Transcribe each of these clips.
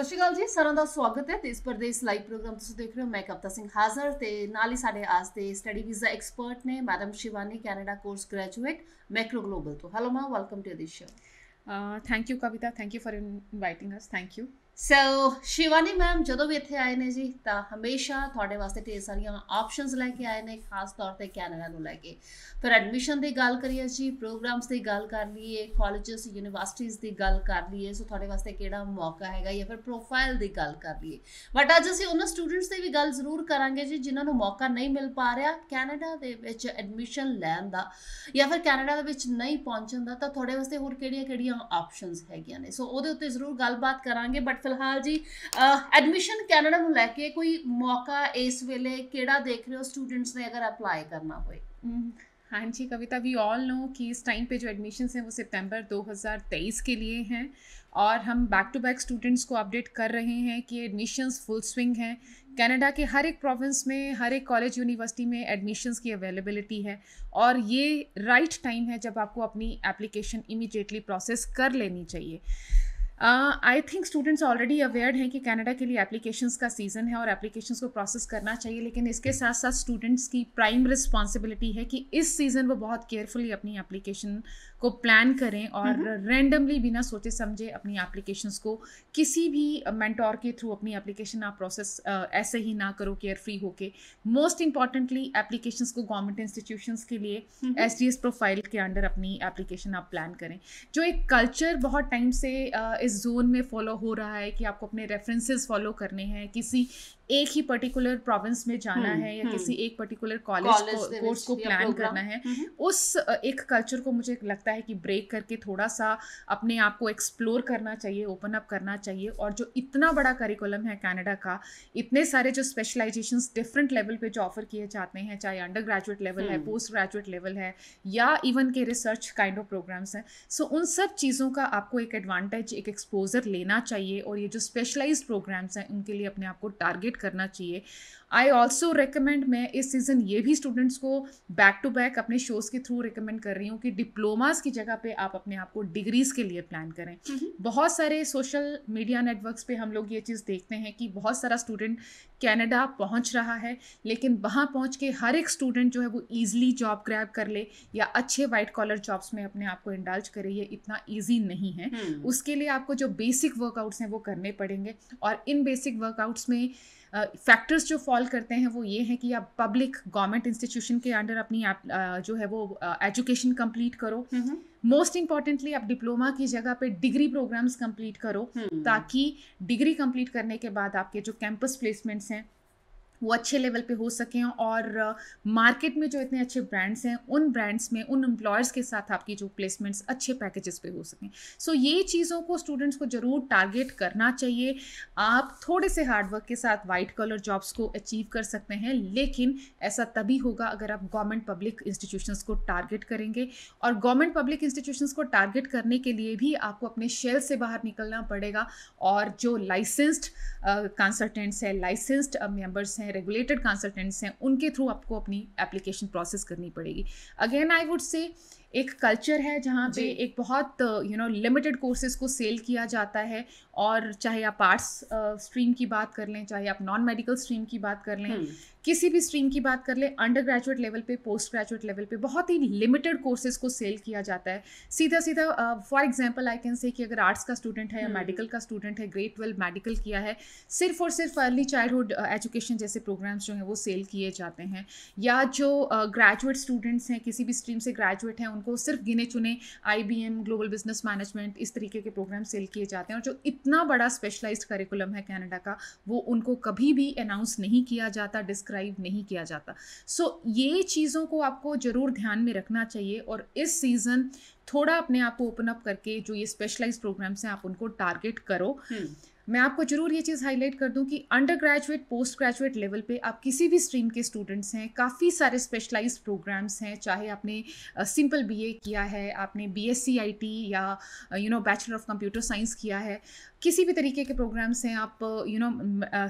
ਸਤਿ ਸ਼੍ਰੀ ਅਕਾਲ ਜੀ, ਸਾਰਿਆਂ ਦਾ ਸਵਾਗਤ ਹੈ ਦੇਸ਼ ਪ੍ਰਦੇਸ਼ ਲਾਈਵ ਪ੍ਰੋਗਰਾਮ ਤੁਸੀਂ ਦੇਖ ਰਹੇ ਹੋ। ਮੈਂ ਕਵਿਤਾ ਸਿੰਘ ਹਾਜ਼ਰ ਤੇ ਨਾਲ ਹੀ ਸਾਡੇ ਆਸ ਤੇ ਸਟੱਡੀ ਵੀਜ਼ਾ ਐਕਸਪਰਟ ਨੇ madam Shivani, Canada course graduate, Macro Global ਤੋਂ। Hello ma'am, welcome to this show. Thank you, Kavita. Thank you for inviting us. Thank you. So Shivani ma'am ਜਦੋਂ ਵੀ ਇੱਥੇ ਆਏ ਨੇ ਜੀ ਤਾਂ ਹਮੇਸ਼ਾ ਤੁਹਾਡੇ ਵਾਸਤੇ ਢੇਰ ਸਾਰੀਆਂ ਆਪਸ਼ਨਸ ਲੈ ਕੇ ਆਏ ਨੇ, ਖਾਸ ਤੌਰ ਤੇ ਕੈਨੇਡਾ ਨੂੰ ਲੈ ਕੇ। ਫਿਰ ਐਡਮਿਸ਼ਨ ਦੀ ਗੱਲ ਕਰੀਏ ਜੀ, ਪ੍ਰੋਗਰਾਮਸ ਦੀ ਗੱਲ ਕਰ ਲਈਏ, ਕਾਲਜਸ ਯੂਨੀਵਰਸਿਟੀਜ਼ ਦੀ ਗੱਲ ਕਰ ਲਈਏ, ਸੋ ਤੁਹਾਡੇ ਵਾਸਤੇ ਕਿਹੜਾ ਮੌਕਾ ਹੈਗਾ, ਜਾਂ ਫਿਰ ਪ੍ਰੋਫਾਈਲ ਦੀ ਗੱਲ ਕਰ ਲਈਏ। ਬਟ ਅੱਜ ਅਸੀਂ ਉਹਨਾਂ ਸਟੂਡੈਂਟਸ ਦੀ ਵੀ ਗੱਲ ਜ਼ਰੂਰ ਕਰਾਂਗੇ ਜੀ ਜਿਨ੍ਹਾਂ ਨੂੰ ਮੌਕਾ ਨਹੀਂ ਮਿਲ ਪਾ ਰਿਹਾ ਕੈਨੇਡਾ ਦੇ ਵਿੱਚ ਐਡਮਿਸ਼ਨ ਲੈਣ ਦਾ, ਜਾਂ ਫਿਰ ਕੈਨੇਡਾ ਦੇ ਵਿੱਚ ਨਹੀਂ ਪਹੁੰਚਣ ਦਾ, ਤਾਂ ਤੁਹਾਡੇ ਵਾਸਤੇ ਹੋਰ ਕਿਹੜੀਆਂ ਆਪਸ਼ਨਸ ਹੈਗੀਆਂ ਨੇ। ਸੋ ਉਹਦੇ ਉੱਤੇ ਜ਼ਰੂਰ ਗੱਲਬਾਤ ਕਰਾਂਗੇ। ਬਟ ਫਿਲਹਾਲ ਜੀ ਐਡਮਿਸ਼ਨ ਕੈਨੇਡਾ ਨੂੰ ਲੈ ਕੇ ਕੋਈ ਮੌਕਾ ਇਸ ਵੇਲੇ ਕਿਹੜਾ देख रहे हो स्टूडेंट्स ने अगर अप्लाई करना होए? हाँ जी कविता, वी ऑल नो कि इस टाइम पे जो एडमिशन्स हैं वो सितंबर 2023 के लिए हैं और हम बैक टू बैक स्टूडेंट्स को अपडेट कर रहे हैं कि एडमिशन्स फुल स्विंग हैं। कनाडा के हर एक प्रोविंस में, हर एक कॉलेज यूनिवर्सिटी में एडमिशन्स की अवेलेबिलिटी है और ये राइट टाइम है जब आपको अपनी एप्लीकेशन इमीडिएटली प्रोसेस कर लेनी चाहिए। I think students already aware हैं कि कनाडा के लिए एप्लीकेशंस का सीज़न है और एप्लीकेशंस को प्रोसेस करना चाहिए, लेकिन इसके साथ साथ स्टूडेंट्स की प्राइम रिस्पॉन्सिबिलिटी है कि इस सीज़न वो बहुत केयरफुली अपनी एप्लीकेशन को प्लान करें और रैंडमली बिना सोचे समझे अपनी एप्लीकेशंस को किसी भी मेंटोर के थ्रू अपनी एप्लीकेशन आप प्रोसेस ऐसे ही ना करो केयर फ्री होके। मोस्ट इंपॉर्टेंटली एप्लीकेशंस को गवर्नमेंट इंस्टीट्यूशंस के लिए SDS प्रोफाइल के अंडर अपनी एप्लीकेशन आप प्लान करें। जो एक कल्चर बहुत टाइम से इस जोन में फॉलो हो रहा है कि आपको अपने रेफरेंसेस फॉलो करने हैं, किसी एक ही पर्टिकुलर प्रोविंस में जाना है या किसी एक पर्टिकुलर कॉलेज कोर्स को प्लान करना है, उस एक कल्चर को मुझे लगता है कि ब्रेक करके थोड़ा सा अपने आप को एक्सप्लोर करना चाहिए, ओपन अप करना चाहिए। और जो इतना बड़ा करिकुलम है कनाडा का, इतने सारे जो स्पेशलाइजेशंस डिफरेंट लेवल पे जो ऑफर किए जाते हैं, चाहे अंडर ग्रेजुएट लेवल है, पोस्ट ग्रेजुएट लेवल है, या इवन के रिसर्च काइंड ऑफ प्रोग्राम्स हैं, सो उन सब चीज़ों का आपको एक एडवांटेज, एक एक्सपोजर लेना चाहिए और ये जो स्पेशलाइज्ड प्रोग्राम्स हैं उनके लिए अपने आप को टारगेट करना चाहिए। आई ऑल्सो रिकमेंड, मैं इस सीज़न ये भी स्टूडेंट्स को बैक टू बैक अपने शोज़ के थ्रू रिकमेंड कर रही हूँ कि डिप्लोमास की जगह पे आप अपने आप को डिग्रीज़ के लिए प्लान करें। बहुत सारे सोशल मीडिया नेटवर्क्स पे हम लोग ये चीज़ देखते हैं कि बहुत सारा स्टूडेंट कनाडा पहुँच रहा है, लेकिन वहाँ पहुँच के हर एक स्टूडेंट जो है वो ईजिली जॉब ग्रैब कर ले या अच्छे वाइट कॉलर जॉब्स में अपने आप को इंडल्ज करे, ये इतना ईजी नहीं है। उसके लिए आपको जो बेसिक वर्कआउट्स हैं वो करने पड़ेंगे और इन बेसिक वर्कआउट्स में फैक्टर्स जो फॉल करते हैं वो ये हैं कि आप पब्लिक गवर्नमेंट इंस्टीट्यूशन के अंडर अपनी जो है वो एजुकेशन कंप्लीट करो। मोस्ट इंपॉर्टेंटली आप डिप्लोमा की जगह पे डिग्री प्रोग्राम्स कंप्लीट करो, ताकि डिग्री कंप्लीट करने के बाद आपके जो कैंपस प्लेसमेंट्स हैं वो अच्छे लेवल पे हो सकें और मार्केट में जो इतने अच्छे ब्रांड्स हैं उन ब्रांड्स में उन एम्प्लॉयर्स के साथ आपकी जो प्लेसमेंट्स अच्छे पैकेजेस पे हो सकें। सो ये चीज़ों को स्टूडेंट्स को ज़रूर टारगेट करना चाहिए। आप थोड़े से हार्डवर्क के साथ वाइट कॉलर जॉब्स को अचीव कर सकते हैं, लेकिन ऐसा तभी होगा अगर आप गवर्नमेंट पब्लिक इंस्टीट्यूशंस को टारगेट करेंगे। और गवर्नमेंट पब्लिक इंस्टीट्यूशंस को टारगेट करने के लिए भी आपको अपने शेल से बाहर निकलना पड़ेगा और जो लाइसेंस्ड कंसल्टेंट्स हैं, लाइसेंस्ड मेंबर्स हैं, रेगुलेटेड कंसल्टेंट्स हैं, उनके थ्रू आपको अपनी एप्लीकेशन प्रोसेस करनी पड़ेगी। अगेन आई वुड से एक कल्चर है जहाँ पे एक बहुत लिमिटेड कोर्सेज को सेल किया जाता है, और चाहे आप आर्ट्स स्ट्रीम की बात कर लें, चाहे आप नॉन मेडिकल स्ट्रीम की बात कर लें, किसी भी स्ट्रीम की बात कर लें, अंडर ग्रेजुएट लेवल पे, पोस्ट ग्रेजुएट लेवल पे बहुत ही लिमिटेड कोर्सेज को सेल किया जाता है। सीधा for example I can say कि अगर आर्ट्स का स्टूडेंट है या मेडिकल का स्टूडेंट है, ग्रेड 12 मेडिकल किया है, सिर्फ और सिर्फ अर्ली चाइल्डहुड एजुकेशन जैसे प्रोग्राम्स जो हैं वो सेल किए जाते हैं। या जो ग्रेजुएट स्टूडेंट्स हैं, किसी भी स्ट्रीम से ग्रेजुएट हैं, उनको सिर्फ गिने चुने IBM, ग्लोबल बिजनेस मैनेजमेंट, इस तरीके के प्रोग्राम सेल किए जाते हैं। और जो इतना बड़ा स्पेशलाइज्ड करिकुलम है कनाडा का, वो उनको कभी भी अनाउंस नहीं किया जाता, डिस्क्राइब नहीं किया जाता। सो ये चीज़ों को आपको ज़रूर ध्यान में रखना चाहिए और इस सीज़न थोड़ा अपने आप को ओपन अप करके जो ये स्पेशलाइज्ड प्रोग्राम्स हैं आप उनको टारगेट करो। मैं आपको ज़रूर ये चीज़ हाईलाइट कर दूं कि under graduate, post graduate level पे आप किसी भी स्ट्रीम के स्टूडेंट्स हैं, काफ़ी सारे स्पेशलाइज्ड प्रोग्राम्स हैं। चाहे आपने सिंपल BA किया है, आपने BSc IT या बैचलर ऑफ कंप्यूटर साइंस किया है, किसी भी तरीके के प्रोग्राम्स हैं, आप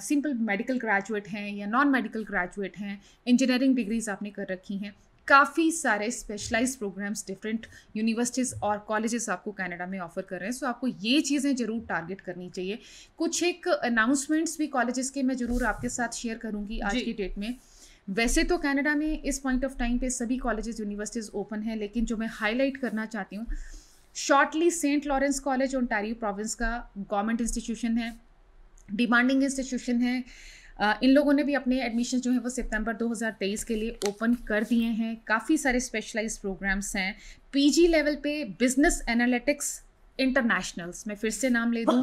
सिंपल मेडिकल ग्रेजुएट हैं या नॉन मेडिकल ग्रेजुएट हैं, इंजीनियरिंग डिग्रीज आपने कर रखी हैं, काफ़ी सारे स्पेशलाइज्ड प्रोग्राम्स डिफरेंट यूनिवर्सिटीज़ और कॉलेजेस आपको कनाडा में ऑफर कर रहे हैं. सो आपको ये चीज़ें ज़रूर टारगेट करनी चाहिए. कुछ एक अनाउंसमेंट्स भी कॉलेजेस के मैं ज़रूर आपके साथ शेयर करूँगी आज जी. की डेट में. वैसे तो कनाडा में इस पॉइंट ऑफ टाइम पे सभी कॉलेजेस यूनिवर्सिटीज़ ओपन है, लेकिन जो मैं हाईलाइट करना चाहती हूँ, shortly Saint Lawrence college Ontario province का गवर्नमेंट इंस्टीट्यूशन है, डिमांडिंग इंस्टीट्यूशन है. इन लोगों ने भी अपने एडमिशन जो है वो सितंबर 2023 के लिए ओपन कर दिए हैं. काफ़ी सारे स्पेशलाइज्ड प्रोग्राम्स हैं. पीजी लेवल पे बिजनेस एनालिटिक्स इंटरनेशनल्स, मैं फिर से नाम ले दूँ,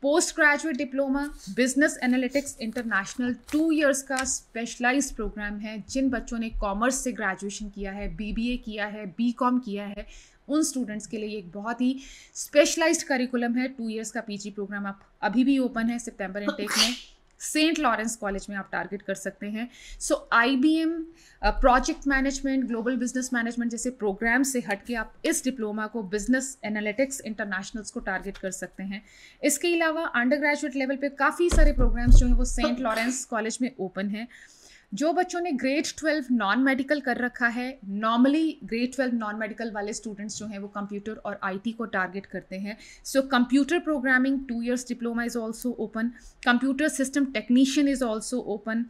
post graduate diploma business analytics international 2 years का स्पेशलाइज्ड प्रोग्राम है. जिन बच्चों ने कॉमर्स से ग्रेजुएशन किया है, बीबीए किया है, बीकॉम किया है, उन स्टूडेंट्स के लिए एक बहुत ही स्पेशलाइज्ड करिकुलम है. 2 इयर्स का पीजी प्रोग्राम आप अभी भी ओपन है सितंबर इनटेक में. सेंट लॉरेंस कॉलेज में आप टारगेट कर सकते हैं. सो IBM, project management, global business management जैसे प्रोग्राम से हट के आप इस डिप्लोमा को बिजनेस एनालिटिक्स इंटरनेशनल्स को टारगेट कर सकते हैं. इसके अलावा अंडर ग्रेजुएट लेवल पे काफ़ी सारे प्रोग्राम्स जो हैं वो सेंट लॉरेंस कॉलेज में ओपन है. जो बच्चों ने ग्रेड 12 नॉन मेडिकल कर रखा है, नॉर्मली ग्रेड 12 नॉन मेडिकल वाले स्टूडेंट्स जो हैं वो कंप्यूटर और IT को टारगेट करते हैं. So computer programming 2 years diploma is also open. Computer system technician is also open.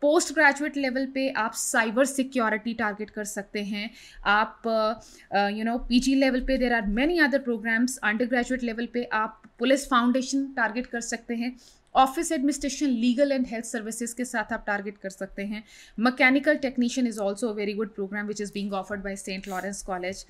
Post graduate level पे आप साइबर सिक्योरिटी टारगेट कर सकते हैं. आप PG लेवल पे there are many other programs. Undergraduate level पे आप पुलिस फाउंडेशन टारगेट कर सकते हैं. Office administration, legal and health services के साथ आप टारगेट कर सकते हैं. Mechanical technician is also a very good program which is being offered by Saint Lawrence college.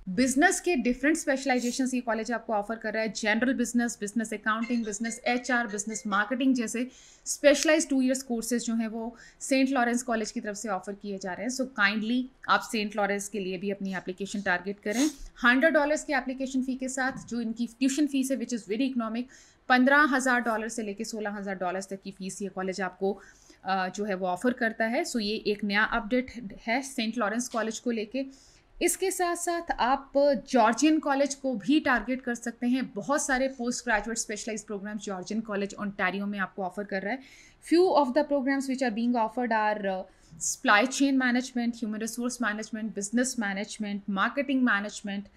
Business के डिफरेंट स्पेशलाइजेशन ये कॉलेज आपको ऑफर कर रहा है. General business, business accounting, business HR, business marketing जैसे स्पेशलाइज 2 इयर्स कोर्सेज जो हैं वो सेंट लॉरेंस कॉलेज की तरफ से ऑफर किए जा रहे हैं. सो काइंडली आप सेंट लॉरेंस के लिए भी अपनी एप्लीकेशन टारगेट करें. $100 के एप्लीकेशन फ़ी के साथ जो इनकी ट्यूशन फीस है विच इज़ वेरी इकोनॉमिक, $15,000 से लेकर $16,000 तक की फ़ीस ये कॉलेज आपको जो है वो ऑफ़र करता है. सो ये एक नया अपडेट है सेंट लॉरेंस कॉलेज को लेके. इसके साथ साथ आप जॉर्जियन कॉलेज को भी टारगेट कर सकते हैं. बहुत सारे post graduate specialized programs Georgian college Ontario में आपको ऑफर कर रहा है. Few of the programs which are being offered are supply chain management, human resource management, business management, marketing management.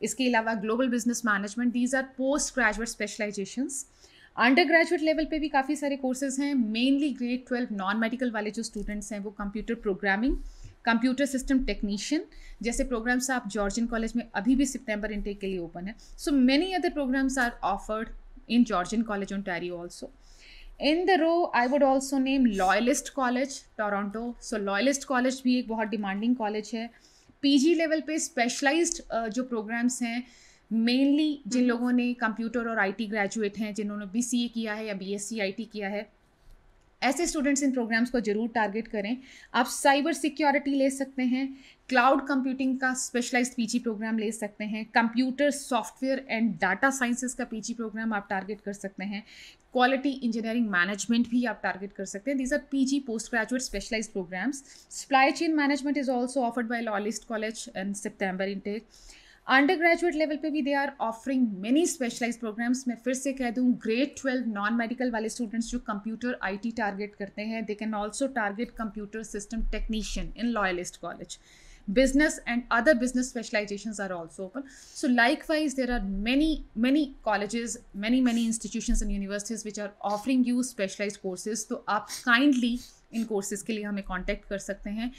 इसके अलावा global business management. These are post graduate specializations. Undergraduate level पे भी काफ़ी सारे courses हैं. Mainly grade 12 non medical वाले जो students हैं वो computer programming, computer system technician जैसे प्रोग्राम्स आप जॉर्जियन कॉलेज में अभी भी सितंबर इनटेक के लिए ओपन है. So many other programs are offered in Georgian college Ontario also. In the row I would also name Loyalist college Toronto. So Loyalist college भी एक बहुत डिमांडिंग कॉलेज है. PG लेवल पे स्पेशलाइज्ड जो programs हैं, mainly जिन लोगों ने कंप्यूटर और IT ग्रेजुएट हैं, जिन्होंने BCA किया है या BSc IT किया है, ऐसे स्टूडेंट्स इन प्रोग्राम्स को जरूर टारगेट करें. आप साइबर सिक्योरिटी ले सकते हैं, क्लाउड कंप्यूटिंग का स्पेशलाइज्ड PG प्रोग्राम ले सकते हैं, computer software and data sciences का PG प्रोग्राम आप टारगेट कर सकते हैं, क्वालिटी इंजीनियरिंग मैनेजमेंट भी आप टारगेट कर सकते हैं. These are PG post graduate specialized programs. Supply chain management is also offered by Loyalist college in September intake. Undergraduate level पे भी they are offering many specialized programs. मैं फिर से कह दूं, ग्रेड 12 नॉन मेडिकल वाले students जो computer IT target करते हैं, they can also target computer system technician in Loyalist college. Business and other business specializations are also open. So likewise, there are many colleges, many institutions and universities which are offering you specialized courses. तो आप kindly इन courses के लिए हमें contact कर सकते हैं.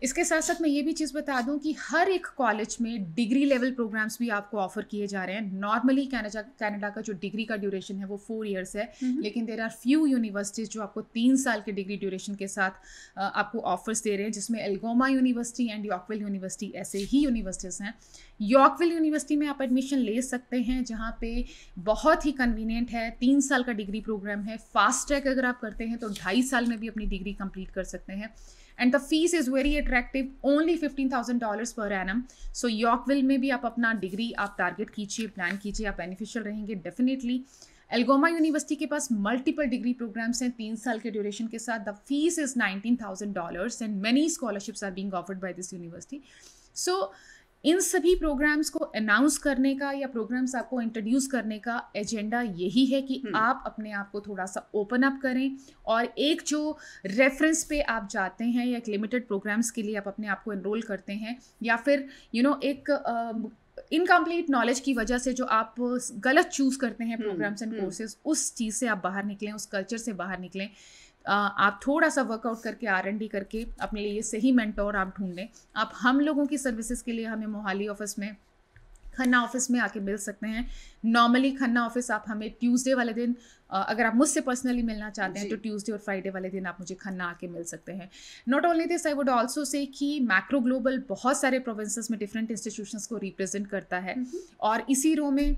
इसके साथ साथ मैं ये भी चीज़ बता दूं कि हर एक कॉलेज में डिग्री लेवल प्रोग्राम्स भी आपको ऑफर किए जा रहे हैं. नॉर्मली कनाडा का जो डिग्री का ड्यूरेशन है वो 4 इयर्स है, लेकिन देर आर फ्यू यूनिवर्सिटीज़ जो आपको 3 साल के डिग्री ड्यूरेशन के साथ आपको ऑफर्स दे रहे हैं, जिसमें एल्गोमा यूनिवर्सिटी एंड यॉर्कविल यूनिवर्सिटी ऐसे ही यूनिवर्सिटीज़ हैं. यॉर्कविल यूनिवर्सिटी में आप एडमिशन ले सकते हैं, जहाँ पे बहुत ही कन्वीनियंट है. 3 साल का डिग्री प्रोग्राम है. फास्ट ट्रैक अगर आप करते हैं तो 2.5 साल में भी अपनी डिग्री कंप्लीट कर सकते हैं. And the fees is very attractive, only $15,000 per annum. सो यॉर्कविल में भी आप अपना डिग्री आप टारगेट कीजिए, प्लान कीजिए, आप बेनिफिशियल रहेंगे डेफिनेटली. एल्गोमा यूनिवर्सिटी के पास मल्टीपल डिग्री प्रोग्राम्स हैं 3 साल के ड्यूरेशन के साथ. The fees is $19,000 and many scholarships are being offered by this university. So इन सभी प्रोग्राम्स को अनाउंस करने का या प्रोग्राम्स आपको इंट्रोड्यूस करने का एजेंडा यही है कि आप अपने आप को थोड़ा सा ओपन अप करें, और एक जो रेफरेंस पे आप जाते हैं या एक लिमिटेड प्रोग्राम्स के लिए आप अपने आप को एनरोल करते हैं, या फिर एक इनकम्प्लीट नॉलेज की वजह से जो आप गलत चूज करते हैं प्रोग्राम्स एंड कोर्सेज, उस चीज़ से आप बाहर निकलें, उस कल्चर से बाहर निकलें। आप थोड़ा सा वर्कआउट करके R&D करके अपने लिए सही मेंटोर आप ढूंढें। आप हम लोगों की सर्विसेज के लिए हमें मोहाली ऑफिस में, खन्ना ऑफिस में आके मिल सकते हैं। नॉर्मली खन्ना ऑफिस आप हमें ट्यूसडे वाले दिन, अगर आप मुझसे पर्सनली मिलना चाहते हैं तो ट्यूसडे और फ्राइडे वाले दिन आप मुझे खन्ना आके मिल सकते हैं। Not only this, I would also say कि मैक्रो ग्लोबल बहुत सारे प्रोविंसेस में डिफरेंट इंस्टीट्यूशंस को रिप्रेजेंट करता है, और इसी रो में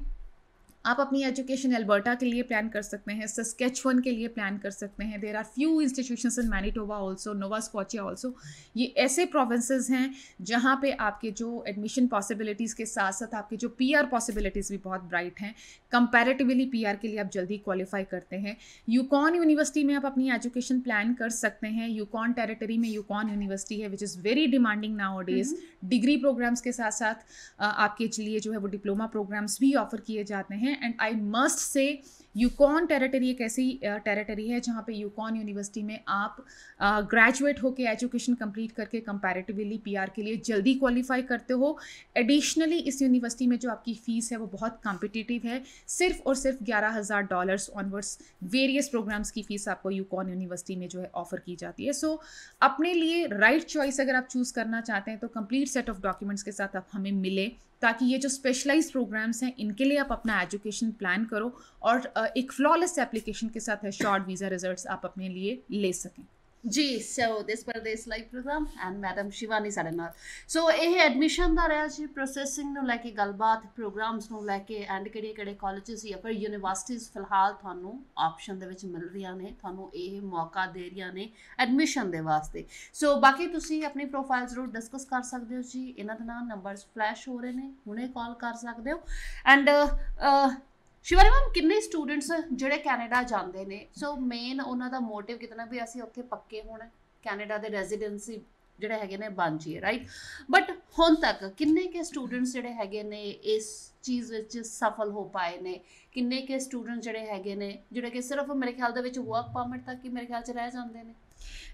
आप अपनी एजुकेशन अल्बर्टा के लिए प्लान कर सकते हैं, सस्केचुअन के लिए प्लान कर सकते हैं। There are few institutions in Manitoba also, Nova Scotia also. ये ऐसे प्रोविंसेस हैं जहाँ पे आपके जो एडमिशन पॉसिबिलिटीज़ के साथ साथ आपके जो PR पॉसिबिलिटीज़ भी बहुत ब्राइट हैं। कंपैरेटिवली PR के लिए आप जल्दी क्वालिफाई करते हैं। यूकॉन यूनिवर्सिटी में आप अपनी एजुकेशन प्लान कर सकते हैं। यूकॉन टेरिटरी में यूकॉन यूनिवर्सिटी है which is very demanding nowadays. Degree programs के साथ साथ आपके लिए जो है वो डिप्लोमा प्रोग्राम्स भी ऑफर किए जाते हैं। And I must say Yukon territory एक ऐसी टेरिटरी है जहाँ पे यूकॉन यूनिवर्सिटी में आप ग्रेजुएट होके एजुकेशन कंप्लीट करके कंपैरेटिवली PR के लिए जल्दी क्वालिफाई करते हो। एडिशनली इस यूनिवर्सिटी में जो आपकी फ़ीस है वो बहुत कॉम्पिटिटिव है, सिर्फ और सिर्फ $11,000 ऑनवर्ड्स वेरियस प्रोग्राम्स की फ़ीस आपको यूकॉन यूनिवर्सिटी में जो है ऑफर की जाती है। सो अपने लिए राइट चॉइस अगर आप चूज़ करना चाहते हैं तो कंप्लीट सेट ऑफ डॉक्यूमेंट्स के साथ आप हमें मिले, ताकि ये जो स्पेशलाइज्ड प्रोग्राम्स हैं इनके लिए आप अपना एजुकेशन प्लान करो और एक फ्लॉलेस एप्लीकेशन के साथ है शॉर्ट वीज़ा रिजल्ट्स आप अपने लिए ले सकें। जी, so this Pardes live program and madam Shivani साडे नाल। सो ਇਹ ਐਡਮਿਸ਼ਨ ਦਾ ਰਿਹਾ ਜੀ ਪ੍ਰੋਸੈਸਿੰਗ ਨੂੰ ਲੈ ਕੇ ਗੱਲਬਾਤ, ਪ੍ਰੋਗਰਾਮਸ ਨੂੰ ਲੈ ਕੇ, ਐਂਡ ਕਿਹੜੇ ਕਾਲਜਸ ਜਾਂ ਫਿਰ ਯੂਨੀਵਰਸਿਟੀਜ਼ ਫਿਲਹਾਲ ਤੁਹਾਨੂੰ ਆਪਸ਼ਨ ਦੇ ਵਿੱਚ ਮਿਲ ਰਹੀਆਂ ਨੇ, ਤੁਹਾਨੂੰ ਇਹ ਮੌਕਾ ਦੇ ਰਹੀਆਂ ਨੇ ਐਡਮਿਸ਼ਨ ਦੇ ਵਾਸਤੇ। ਸੋ ਬਾਕੀ ਤੁਸੀਂ ਆਪਣੀ ਪ੍ਰੋਫਾਈਲ ਜ਼ਰੂਰ ਡਿਸਕਸ ਕਰ ਸਕਦੇ ਹੋ ਜੀ। ਇਹਨਾਂ ਦੇ ਨਾਲ ਨੰਬਰਸ ਫਲੈਸ਼ ਹੋ ਰਹੇ ਨੇ, ਹੁਣੇ ਕਾਲ ਕਰ ਸਕਦੇ ਹੋ। ਐਂਡ शिवानी मैम, किन्ने स्टूडेंट्स ਜਿਹੜੇ ਕੈਨੇਡਾ ਜਾਂਦੇ ਨੇ, ਸੋ ਮੇਨ ਉਹਨਾਂ ਦਾ ਮੋਟਿਵ ਕਿਤਨਾ ਵੀ ਅਸੀਂ ਉੱਥੇ ਪੱਕੇ ਹੋਣਾ, ਕੈਨੇਡਾ ਦੇ ਰੈਜ਼ੀਡੈਂਸੀ ਜਿਹੜੇ ਹੈਗੇ ਨੇ ਬਣ ਜਾਈਏ, ਰਾਈਟ? ਬਟ ਹੁਣ ਤੱਕ ਕਿੰਨੇ ਕੇ ਸਟੂਡੈਂਟਸ ਜਿਹੜੇ ਹੈਗੇ ਨੇ ਇਸ ਚੀਜ਼ ਵਿੱਚ ਸਫਲ ਹੋ ਪਾਏ ਨੇ? ਕਿੰਨੇ ਕੇ ਸਟੂਡੈਂਟ ਜਿਹੜੇ ਹੈਗੇ ਨੇ ਜਿਹੜੇ ਕਿ सिर्फ मेरे ख्याल ਦੇ ਵਿੱਚ वर्क परमिट तक ही मेरे ख्याल से रह जाते हैं?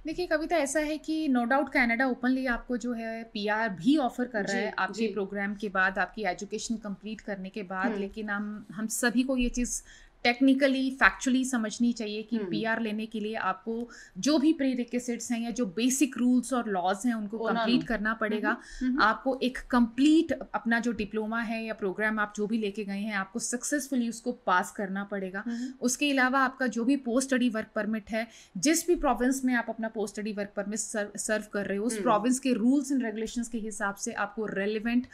देखिए कविता, ऐसा है कि नो डाउट कनाडा ओपनली आपको जो है PR भी ऑफर कर रहा है आपके प्रोग्राम के बाद, आपकी एजुकेशन कंप्लीट करने के बाद। लेकिन हम सभी को ये चीज़ टेक्निकली फैक्चुअली समझनी चाहिए कि PR लेने के लिए आपको जो भी प्री रिक्विजिट्स हैं या जो बेसिक रूल्स और लॉज हैं उनको कंप्लीट करना पड़ेगा। आपको एक कंप्लीट अपना जो डिप्लोमा है या प्रोग्राम आप जो भी लेके गए हैं आपको सक्सेसफुली उसको पास करना पड़ेगा। उसके अलावा आपका जो भी पोस्ट स्टडी वर्क परमिट है, जिस भी प्रोविंस में आप अपना पोस्ट स्टडी वर्क परमिट सर्व कर रहे हो, उस प्रोविंस के रूल्स एंड रेगुलेशंस के हिसाब से आपको रेलिवेंट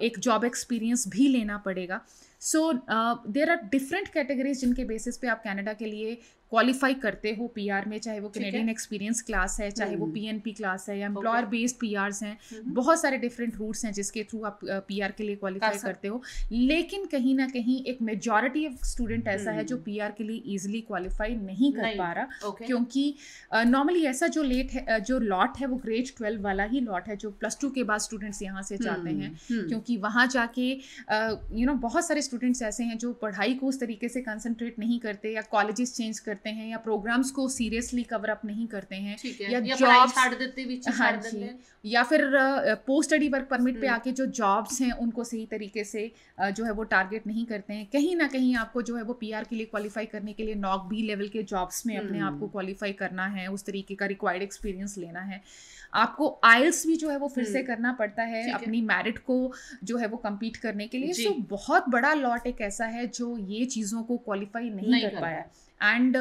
एक जॉब एक्सपीरियंस भी लेना पड़ेगा। So there are different categories जिनके बेसिस पे आप कनाडा के लिए क्वालिफाई करते हो PR में, चाहे वो कैनेडियन एक्सपीरियंस क्लास है, चाहे वो PNP क्लास है, या एम्प्लॉयर बेस्ड PRs हैं। बहुत सारे डिफरेंट रूट्स हैं जिसके थ्रू आप PR के लिए क्वालिफाई करते हो। लेकिन कहीं ना कहीं एक मेजॉरिटी ऑफ स्टूडेंट ऐसा है जो PR के लिए ईजिली क्वालिफाई नहीं कर पा रहा, क्योंकि नॉर्मली ऐसा जो जो लॉट है वो ग्रेड 12 वाला ही लॉट है जो +2 के बाद स्टूडेंट्स यहाँ से जाते हैं, क्योंकि वहाँ जाके बहुत सारे स्टूडेंट्स ऐसे हैं जो पढ़ाई को उस तरीके से कंसंट्रेट नहीं करते, या कॉलेजेस चेंज करते हैं, या प्रोग्राम्स को सीरियसली कवर अप नहीं करते हैं, या जॉब छाड़ देते हैं, या फिर पोस्ट स्टडी वर्क परमिट पे आके जो जॉब्स हैं उनको सही तरीके से जो है वो टारगेट नहीं करते हैं। कहीं ना कहीं आपको जो है वो PR के लिए क्वालिफाई करने के लिए NOC B लेवल के जॉब्स में अपने आप को क्वालिफाई करना है, उस तरीके का रिक्वायर्ड एक्सपीरियंस लेना है। आपको IELTS भी जो है वो फिर से करना पड़ता है अपनी मेरिट को जो है वो कम्पीट करने के लिए। सो बहुत बड़ा लॉट एक ऐसा है जो ये चीज़ों को क्वालिफाई नहीं कर पाया। एंड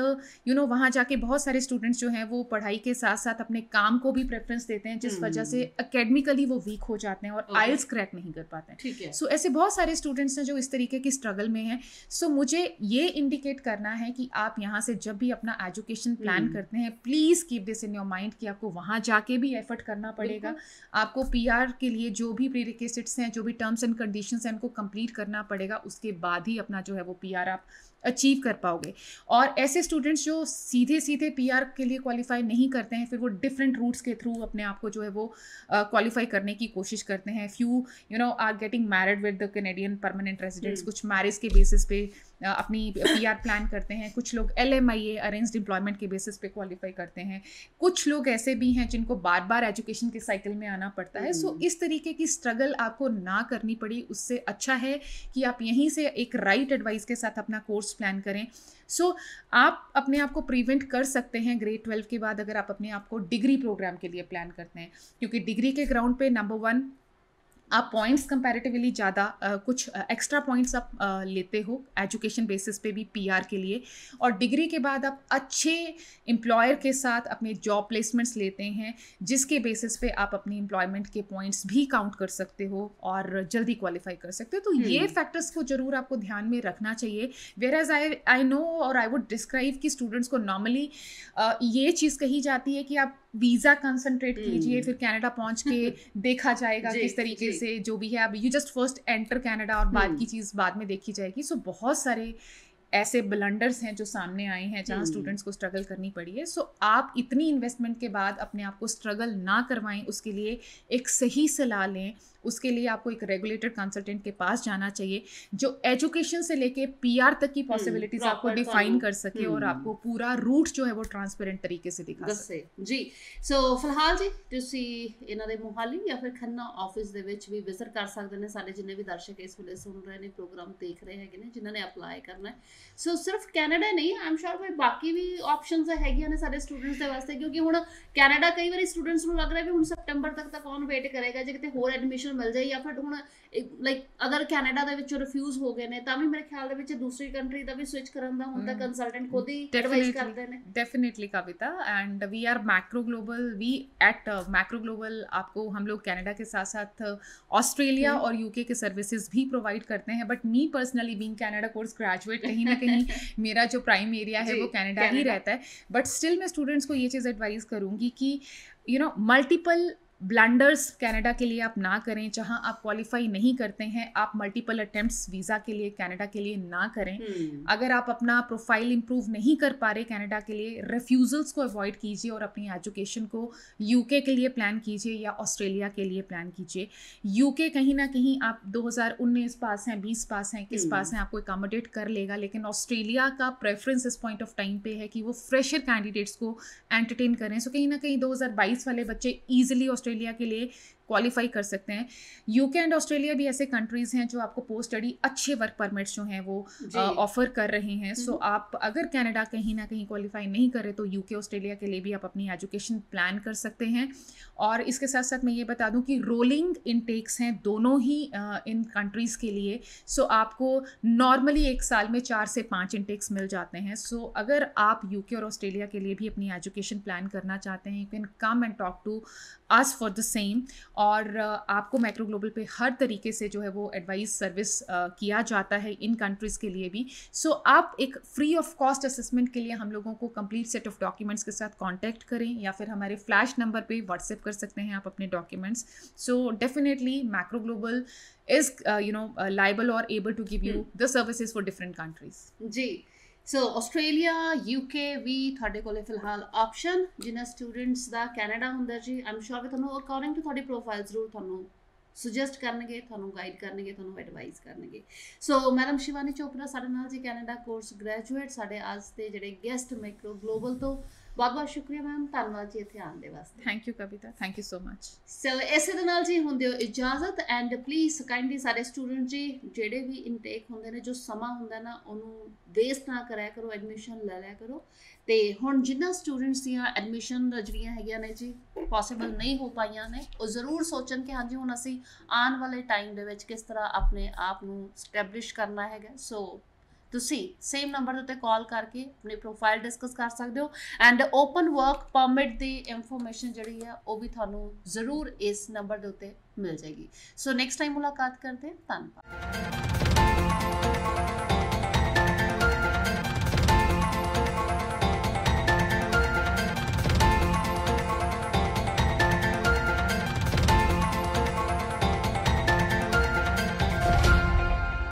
वहाँ जाके बहुत सारे स्टूडेंट्स जो हैं वो पढ़ाई के साथ साथ अपने काम को भी प्रेफरेंस देते हैं, जिस वजह से एकेडमिकली वो वीक हो जाते हैं और IELTS क्रैक नहीं कर पाते हैं। ठीक है। सो ऐसे बहुत सारे स्टूडेंट्स हैं जो इस तरीके की स्ट्रगल में हैं। सो मुझे ये इंडिकेट करना है कि आप यहाँ से जब भी अपना एजुकेशन प्लान करते हैं, please keep this in your mind कि आपको वहाँ जाके भी एफर्ट करना पड़ेगा। आपको PR के लिए जो भी प्रीरिक्विजिट्स हैं, जो भी टर्म्स एंड कंडीशंस हैं, उनको कंप्लीट करना पड़ेगा। उसके बाद ही अपना जो है वो PR आप अचीव कर पाओगे। और ऐसे स्टूडेंट्स जो सीधे सीधे पीआर के लिए क्वालिफाई नहीं करते हैं, फिर वो डिफरेंट रूट्स के थ्रू अपने आप को जो है वो क्वालिफाई करने की कोशिश करते हैं। Few are getting married with the Canadian permanent residents, कुछ मैरिज के बेसिस पे अपनी पीआर प्लान करते हैं, कुछ लोग LMIA अरेंज्ड एम्प्लॉयमेंट के बेसिस पे क्वालिफाई करते हैं, कुछ लोग ऐसे भी हैं जिनको बार बार एजुकेशन के साइकिल में आना पड़ता है। सो इस तरीके की स्ट्रगल आपको ना करनी पड़ी, उससे अच्छा है कि आप यहीं से एक राइट एडवाइस के साथ अपना कोर्स प्लान करें। सो आप अपने आप को प्रिवेंट कर सकते हैं ग्रेड 12 के बाद अगर आप अपने आप को डिग्री प्रोग्राम के लिए प्लान करते हैं, क्योंकि डिग्री के ग्राउंड पे नंबर 1 आप पॉइंट्स कंपैरेटिवली ज़्यादा कुछ एक्स्ट्रा पॉइंट्स आप लेते हो एजुकेशन बेसिस पे भी पीआर के लिए, और डिग्री के बाद आप अच्छे एम्प्लॉयर के साथ अपने जॉब प्लेसमेंट्स लेते हैं जिसके बेसिस पे आप अपनी एम्प्लॉयमेंट के पॉइंट्स भी काउंट कर सकते हो और जल्दी क्वालिफाई कर सकते हो। तो ये फैक्टर्स को ज़रूर आपको ध्यान में रखना चाहिए। वेयर एज आई नो और आई वुड डिस्क्राइब कि स्टूडेंट्स को नॉर्मली ये चीज़ कही जाती है कि आप वीज़ा कंसंट्रेट कीजिए, फिर कनाडा पहुंच के देखा जाएगा किस तरीके से जो भी है, अब you just first enter Canada और बाद की चीज़ बाद में देखी जाएगी। सो बहुत सारे ऐसे ब्लंडर्स हैं जो सामने आए हैं जहाँ स्टूडेंट्स को स्ट्रगल करनी पड़ी है। सो आप इतनी इन्वेस्टमेंट के बाद अपने आप को स्ट्रगल ना करवाएं, उसके लिए एक सही सलाह लें। उसके लिए आपको एक रेगुलेटेड कंसल्टेंट के पास जाना चाहिए जो एजुकेशन से लेके पीआर तक की पॉसिबिलिटीज आपको डिफाइन कर सके और आपको पूरा रूट जो है वो ट्रांसपेरेंट तरीके से दिखा सके जी। सो ਫਿਲਹਾਲ ਜੀ ਤੁਸੀਂ ਇਹਨਾਂ ਦੇ ਮੋਹਾਲੀ ਜਾਂ ਫਿਰ ਖੰਨਾ ਆਫਿਸ ਦੇ ਵਿੱਚ ਵੀ ਵਿਜ਼ਿਟ ਕਰ ਸਕਦੇ ਨੇ। ਸਾਡੇ ਜਿੰਨੇ ਵੀ ਦਰਸ਼ਕ ਇਸ ਵੇਲੇ ਸੁਣ ਰਹੇ ਨੇ, ਪ੍ਰੋਗਰਾਮ ਦੇਖ ਰਹੇ ਹੈਗੇ ਨੇ, ਜਿਨ੍ਹਾਂ ਨੇ ਅਪਲਾਈ ਕਰਨਾ ਹੈ। ਸੋ ਸਿਰਫ ਕੈਨੇਡਾ ਨਹੀਂ, ਆਮ ਸ਼ੋਰ ਵੀ ਬਾਕੀ ਵੀ ਆਪਸ਼ਨਸ ਹੈਗੀਆਂ ਨੇ ਸਾਡੇ ਸਟੂਡੈਂਟਸ ਦੇ ਵਾਸਤੇ, ਕਿਉਂਕਿ ਹੁਣ ਕੈਨੇਡਾ ਕਈ ਵਾਰੀ ਸਟੂਡੈਂਟਸ ਨੂੰ ਲੱਗ ਰਿਹਾ ਵੀ ਹੁਣ ਸਤੰਬਰ ਤੱਕ ਤਾਂ ਕੌਣ ਵੇਟ ਕਰੇਗਾ, ਜੇ ਕਿਤੇ ਹੋਰ ਐਡਮਿਸ਼ਨ ਮਿਲ ਜਾਏ ਜਾਂ ਫਿਰ ਹੁਣ ਲਾਈਕ ਅਗਰ ਕੈਨੇਡਾ ਦੇ ਵਿੱਚੋਂ ਰਿਫਿਊਜ਼ ਹੋ ਗਏ ਨੇ ਤਾਂ ਵੀ ਮੇਰੇ ਖਿਆਲ ਦੇ ਵਿੱਚ ਦੂਸਰੀ ਕੰਟਰੀ ਦਾ ਵੀ ਸਵਿਚ ਕਰਨ ਦਾ ਹੁਣ ਤਾਂ ਕੰਸਲਟੈਂਟ ਖੁਦ ਹੀ ਐਡਵਾਈਸ ਕਰਦੇ ਨੇ। Definitely Kavita, and we are Macro Global, we at Macro Global आपको हम लोग कनाडा के साथ साथ ऑस्ट्रेलिया और यूके के सर्विसेज भी प्रोवाइड करते हैं। But me personally being Canada course graduate, कहीं ना कहीं मेरा जो प्राइम एरिया है वो कनाडा ही रहता है। बट स्टिल मैं स्टूडेंट्स को ये चीज़ एडवाइस करूँगी कि मल्टीपल ब्लंडर्स कनाडा के लिए आप ना करें। जहां आप क्वालिफाई नहीं करते हैं, आप मल्टीपल अटेम्प्ट्स वीज़ा के लिए कनाडा के लिए ना करें। अगर आप अपना प्रोफाइल इंप्रूव नहीं कर पा रहे कनाडा के लिए, रिफ्यूज़ल्स को अवॉइड कीजिए और अपनी एजुकेशन को यूके के लिए प्लान कीजिए या ऑस्ट्रेलिया के लिए प्लान कीजिए। यूके कहीं ना कहीं आप 2019 पास हैं, 20 पास हैं, 21 पास हैं, आपको अकोमोडेट कर लेगा। लेकिन ऑस्ट्रेलिया का प्रेफरेंस इस पॉइंट ऑफ टाइम पे है कि वो फ्रेशर कैंडिडेट्स को एंटरटेन करें। सो कहीं ना कहीं 2022 वाले बच्चे ईजिली ऑस्ट्रेलिया के लिए क्वालिफाई कर सकते हैं। यूके एंड ऑस्ट्रेलिया भी ऐसे कंट्रीज़ हैं जो आपको पोस्ट स्टडी अच्छे वर्क परमिट्स जो हैं वो ऑफर कर रहे हैं। सो आप अगर कनाडा कहीं ना कहीं क्वालिफाई नहीं करे तो यूके ऑस्ट्रेलिया के लिए भी आप अपनी एजुकेशन प्लान कर सकते हैं। और इसके साथ साथ मैं ये बता दूं कि रोलिंग इनटेक्स हैं दोनों ही इन कंट्रीज़ के लिए। सो आपको नॉर्मली एक साल में 4 से 5 इनटेक्स मिल जाते हैं। सो अगर आप यूके और ऑस्ट्रेलिया के लिए भी अपनी एजुकेशन प्लान करना चाहते हैं, you can come and talk to us for the same. और आपको मैक्रो ग्लोबल पे हर तरीके से जो है वो एडवाइस सर्विस किया जाता है इन कंट्रीज़ के लिए भी। सो आप एक फ्री ऑफ कॉस्ट असेसमेंट के लिए हम लोगों को कंप्लीट सेट ऑफ डॉक्यूमेंट्स के साथ कांटेक्ट करें या फिर हमारे फ्लैश नंबर पे व्हाट्सएप कर सकते हैं आप अपने documents. So definitely Macro Global is liable और able to give you the services for different countries जी। सो ਆਸਟ੍ਰੇਲੀਆ UK ਵੀ ਤੁਹਾਡੇ ਕੋਲੇ ਫਿਲਹਾਲ ਆਪਸ਼ਨ ਜਿਨ੍ਹਾਂ ਸਟੂਡੈਂਟਸ ਦਾ ਕੈਨੇਡਾ ਹੁੰਦਾ ਜੀ, ਆਮ ਸ਼ੋਰ ਕਿ ਤੁਹਾਨੂੰ ਅਕੋਰਡਿੰਗ ਟੂ ਤੁਹਾਡੀ ਪ੍ਰੋਫਾਈਲ ਜ਼ਰੂਰ ਤੁਹਾਨੂੰ ਸੁਜੈਸਟ ਕਰਨਗੇ, ਤੁਹਾਨੂੰ ਗਾਈਡ ਕਰਨਗੇ, ਤੁਹਾਨੂੰ ਐਡਵਾਈਸ ਕਰਨਗੇ। ਸੋ ਮੈਡਮ ਸ਼ਿਵਾਨੀ ਚੋਪੜਾ ਸਾਡੇ ਨਾਲ ਜੀ, ਕੈਨੇਡਾ ਕੋਰਸ ਗ੍ਰੈਜੂਏਟ, ਸਾਡੇ ਅੱਜ ਦੇ ਜਿਹੜੇ ਗੈਸਟ ਮੈਕਰੋ ਗਲੋਬਲ ਤੋਂ। ਬਹੁਤ ਬਹੁਤ ਸ਼ੁਕਰੀਆ ਮੈਮ, ਧੰਨਵਾਦ ਜੀ ਇੱਥੇ ਆਉਣ ਦੇ ਵਾਸਤੇ। Thank you Kavita, thank you so much. So ਇਸੇ ਦੇ ਨਾਲ ਜੀ ਹੁਣ ਦਿਓ ਇਜਾਜ਼ਤ, ਐਂਡ ਪਲੀਜ਼ ਕਾਈਂਡਲੀ ਸਾਰੇ ਸਟੂਡੈਂਟ ਜੀ ਜਿਹੜੇ ਵੀ ਇਨਟੇਕ ਹੁੰਦੇ ਨੇ, ਜੋ ਸਮਾਂ ਹੁੰਦਾ ਨਾ ਉਹਨੂੰ ਵੇਸਟ ਨਾ ਕਰਿਆ ਕਰੋ, ਐਡਮਿਸ਼ਨ ਲੈ ਲਿਆ ਕਰੋ। ਤੇ ਹੁਣ ਜਿਨ੍ਹਾਂ ਸਟੂਡੈਂਟਸ ਦੀਆਂ ਐਡਮਿਸ਼ਨ ਜਿਹੜੀਆਂ ਹੈਗੀਆਂ ਨੇ ਜੀ ਪੋਸੀਬਲ ਨਹੀਂ ਹੋ ਪਾਈਆਂ ਨੇ, ਉਹ ਜ਼ਰੂਰ ਸੋਚਣ ਕਿ ਹਾਂਜੀ ਹੁਣ ਅਸੀਂ ਆਉਣ ਵਾਲੇ ਟਾਈਮ ਦੇ ਵਿੱਚ ਕਿਸ ਤਰ੍ਹਾਂ ਆਪਣੇ ਆਪ ਨੂੰ ਸਟੈਬਲਿਸ਼ ਕਰਨਾ ਹੈਗਾ। ਸੋ ਤੁਸੀਂ ਸੇਮ ਨੰਬਰ ਦੇ ਉੱਤੇ ਕਾਲ ਕਰਕੇ ਆਪਣੀ ਪ੍ਰੋਫਾਈਲ ਡਿਸਕਸ ਕਰ ਸਕਦੇ ਹੋ। And open work permit the information ਜਿਹੜੀ ਆ ਉਹ ਵੀ ਤੁਹਾਨੂੰ ਜ਼ਰੂਰ ਇਸ ਨੰਬਰ ਦੇ ਉੱਤੇ ਮਿਲ ਜਾਏਗੀ। ਸੋ ਨੈਕਸਟ ਟਾਈਮ ਮੁਲਾਕਾਤ ਕਰਦੇ ਹਾਂ। ਧੰਨਵਾਦ।